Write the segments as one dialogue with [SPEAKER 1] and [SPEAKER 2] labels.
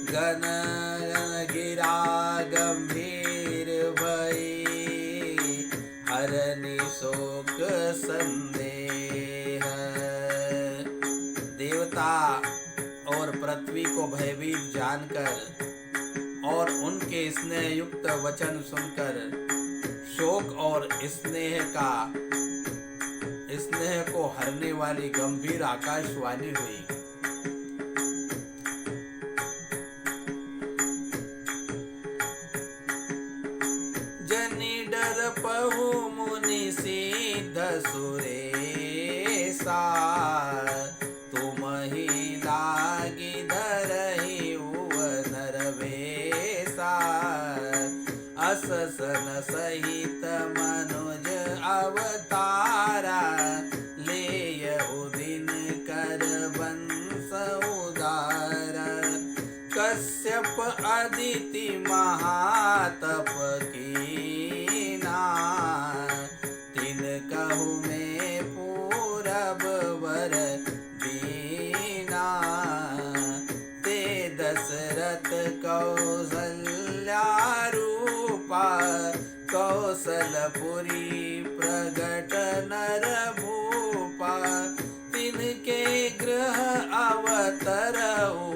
[SPEAKER 1] गण गिरा गंभीर भई, हरनि शोक संदेह। देवता और पृथ्वी को भयभीत जानकर और उनके स्नेह युक्त वचन सुनकर शोक और स्नेह को हरने वाली गंभीर आकाशवाणी हुई। जनि डर पहु मुनि सिद्ध सुरेशा, तुम ही लागी धरहि नरवेशा। अस सन सहित मनुज अवतारा, लेयहु दिन कर वंश उदारा। कश्यप अदिति महातप कीना, तिन कहु में पूरब वर दीना। ते दशरथ कौसल्या रूपा, कौशलपुरी प्रगट नर भूपा। तिनके गृह अवतरऊ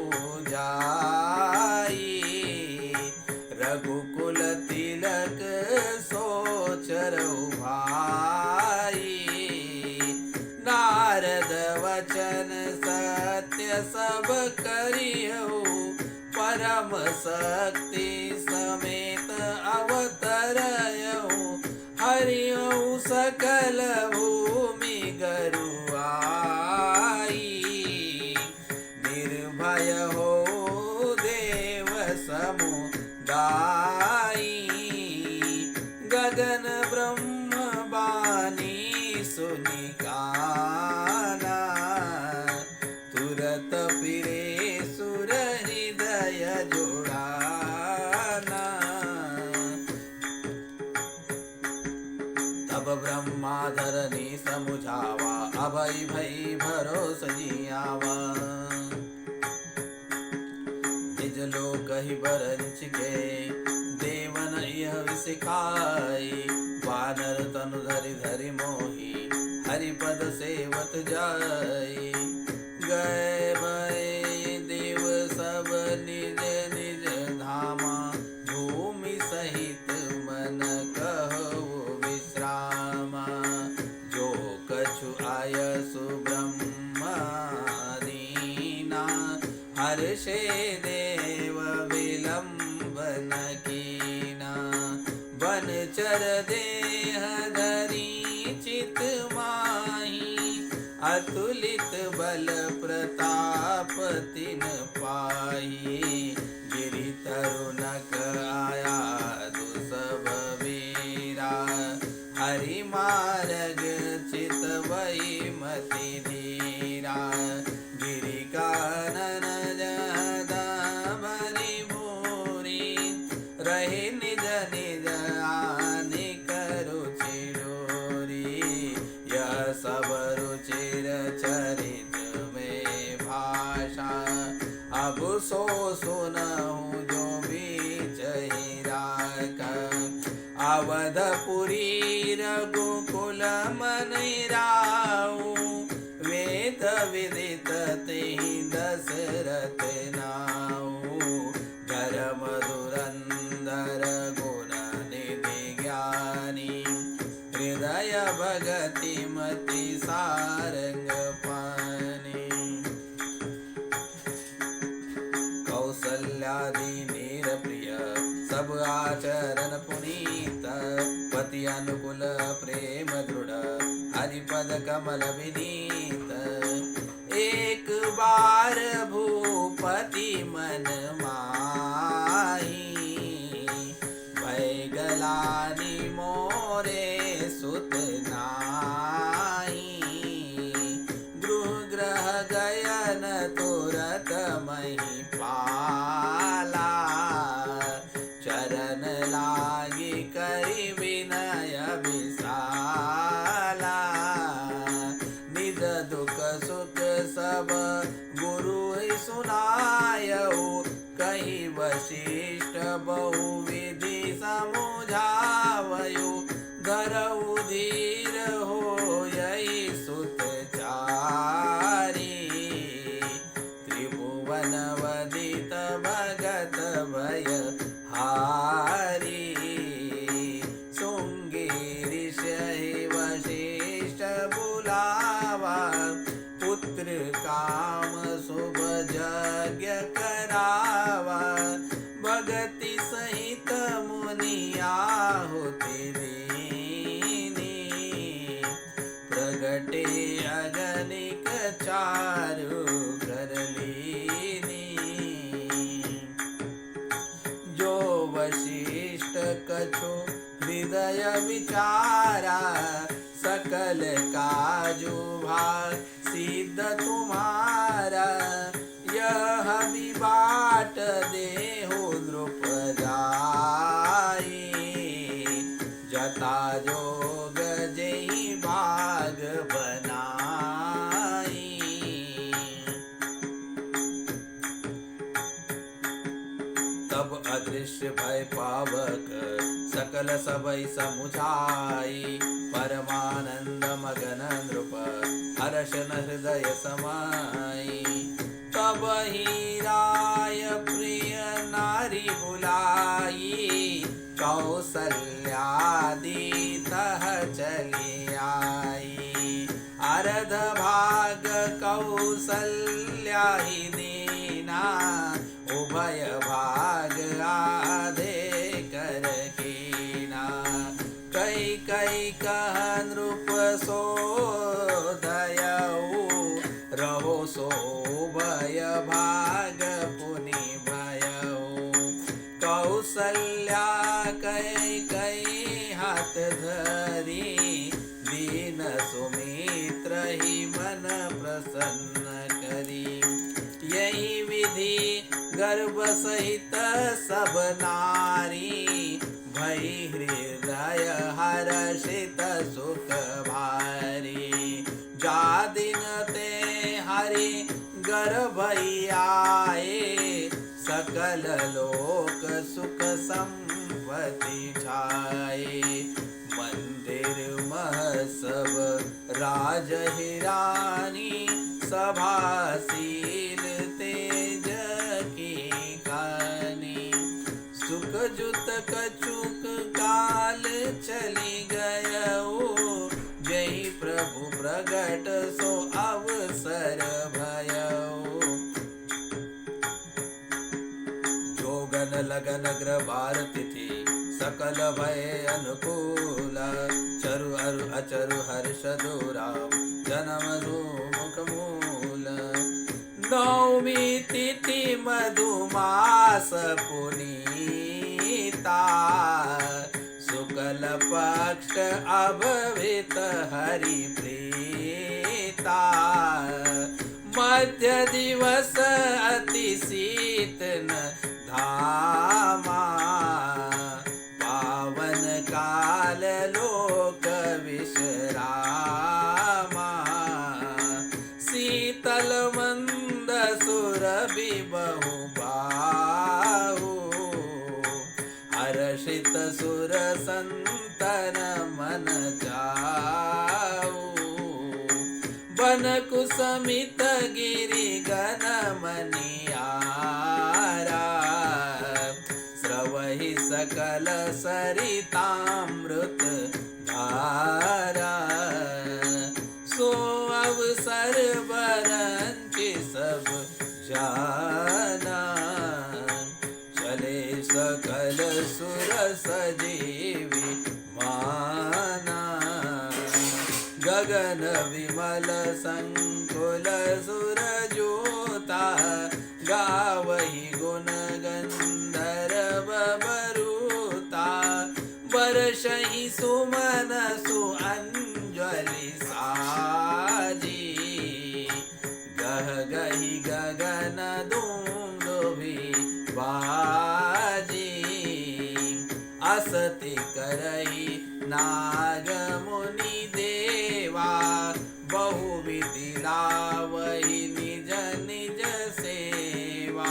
[SPEAKER 1] जाई, रघुकुल तिलक सोचरऊ भाई। नारद वचन सत्य सब करियऊ, परम शक्ति समेत अवतरयऊ। हरियऊ सकल भूमि गरुआई, निर्भय हो देव समुदाई। गगन ब्रह्म बानी सुनि काना, तुरत फिरे सुर हृदय जुड़ाना। तब ब्रह्मा धरनी समुझावा, अभय भई भरोस जियावा। निज लोक ही बरंच के, देवन यह विष खाई। वानर तनु धरि धरि मोही, हरिपद सेवत जाई। गए भय देव सब निज निज धामा, भूमि सहित मन कहु विश्रामा। जो कछु आयसु ब्रह्मा दीना, हर्षे देव विलंबन कीना। बनचर देह धरी चित माही, अतुलित बल प्रताप तिन पाही। गिरि तरुणक आया दुसब वीरा, हरि मार्ग चितवई मति धीरा। गिरि कानन जदा भरी भूरी, रहे निज निज आनि करु चिडोरी। यह सब रुचिर चरित में भाषा, अब सो सुनहु जो बीचहि राका। अवधपुरी रघुकुल मनि राऊ, वेद विदित तेहि दशरथ नाऊ। धर्म धुरंधर गुण निधि ज्ञानी, हृदय भगति मति सारंग पानी। कौसल्यादि नीर प्रिय, सब आचरण पुनीत। पति अनुकूल प्रेम दृढ़, हरिपद कमल विनीत। एक बार भूपति मन माही, भय गलानि मोरे सुत नाही। गृह गयन तुरत मही पाला, चरण लागी करि विनय विशाला। निज दुख सुख सब गुरु सुनायऊ, कहीं वशिष्ठ बहुविधि समुझावयो धरऊ धीर होयहि सुतचारी त्रिभुवन वदित भगत भय हारी सुंगी ऋषि वशिष्ठ बुलावा पुत्र काम शुभ यज्ञ करावा भगति सहित मुनि आहुति दीनी प्रगटे अगणिक चारु करलीनी जो वशिष्ठ कछु हृदय विचारा सकल काजु भाग सिद्ध तुम्हारा यह विबाट देहो द्रुपदाई जता जोग जही भाग बनाई तब अदृश्य भय पावक सकल सबई समुझाई परमानंद मगन नृप हर्ष न हृदय समाई तब ही राय प्रिय नारी बुलाई कौसल्यादि तह चली आई अरध भाग कौसल्या ही दीना उभय भाग आधे कर कीना कई कई कह नृप सो दयऊ रहो सो भय भाग पुनि भयऊ कौसल्या कई कई हाथ धरी दीन सुमित्र ही मन प्रसन्न करी यही विधि गर्भ सहित सब नारी भई हृदय हर्षित सुख भारी जा दिन ते हरि गर्भ आए सकल लोक सुख संपत्ति छाए मंदिर महसब राज हिरानी सभाशील तेज की कहानी सुख जुत कछुक काल चली गयो जय प्रभु प्रगट सो अवसर भयो जोगन लगन ग्रबार तिथि सकल भय अनुकूल चरु अरु अचरु हर्ष दूरा जन्म मुख मूल नवमी तिथि मधुमास पुनीता शुक्ल पक्ष अभवित हरि प्रीता मध्य दिवस अति शीतन धामा पावन काल लोक विश्रामा शीतल मंद सुरभि बहु बाहु हर्षित सुर संतन मन जाऊ बन कुसमित गिरि गण मनियारा स्रवहि सकल सरितामृत धारा सो अवसर बरंचि सब जाना चले सकल सुर सजीवी माना गगन विमल संकुल सुर जोता गावहि गुण गंधर्व बरूता वर्षहि सुमन सु अंजलि साजी गह गहि गगन दुंदुभि बाजी असति करहि नाग मुनि देवा बहुविधि लावहि निज निज सेवा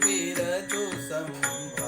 [SPEAKER 1] बिरजु संभव